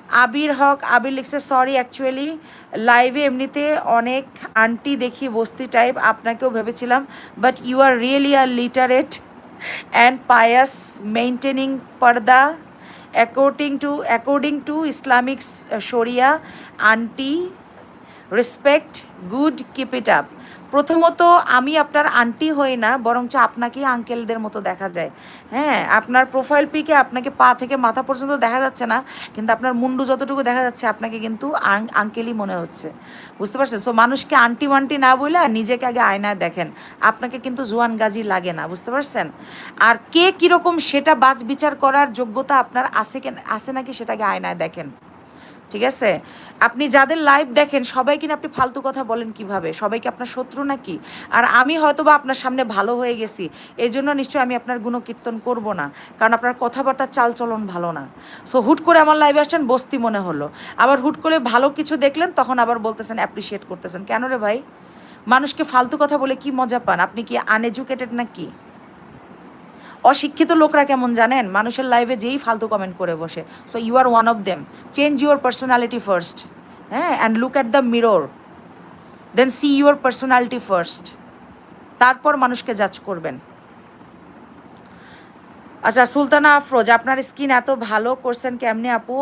আবির হক, আবির লিখছে sorry actually লাইভে এমনিতে অনেক আন্টি দেখি বস্তি টাইপ, আপনাকেও ভেবেছিলাম, but you are really are literate and pious maintaining purdah according to Islamic sharia aunty respect, good, keep it up. প্রথমত আমি আপনার আন্টি হই না, বরঞ্চ আপনাকেই আঙ্কেলদের মতো দেখা যায়। হ্যাঁ, আপনার প্রোফাইল পিকে আপনাকে পা থেকে মাথা পর্যন্ত দেখা যাচ্ছে না, কিন্তু আপনার মুন্ডু যতটুকু দেখা যাচ্ছে আপনাকে কিন্তু আঙ্কেলই মনে হচ্ছে। বুঝতে পারছেন? সো মানুষকে আন্টি মান্টি না বলে নিজেকে আগে আয়নায় দেখেন, আপনাকে কিন্তু জোয়ান গাজী লাগে না। বুঝতে পারছেন? আর কে কীরকম সেটা বাছ বিচার করার যোগ্যতা আপনার আছে নাকি সেটাকে আয়নায় দেখেন। ঠিক আছে? আপনি যাদের লাইভ দেখেন সবাই কিনা আপনি ফালতু কথা বলেন কিভাবে? সবাইকে আপনার শত্রু নাকি? আর আমি হয়তো বা আপনার সামনে ভালো হয়ে গেছি, এই জন্য নিশ্চয়ই আমি আপনার গুণকীর্তন করব না, কারণ আপনার কথাবার্তার চালচলন ভালো না। সো হুট করে আমার লাইভে আসছেন বস্তি মনে হলো, আবার হুট করে ভালো কিছু দেখলেন তখন আবার বলতেছেন অ্যাপ্রিসিয়েট করতেছেন। কেন রে ভাই? মানুষকে ফালতু কথা বলে কি মজা পান? আপনি কি আনএজুকেটেড নাকি? অশিক্ষিত লোকরা কেমন জানেন? মানুষের লাইভে যেই ফালতু কমেন্ট করে বসে। So you are one of them. Change your personality first, হ্যাঁ, and look at the mirror, then see your personality first, তারপর মানুষকে জাজ করবেন। আচ্ছা, সুলতানা আফরোজ, আপনার স্কিন এত ভালো করছেন কেমনে আপু?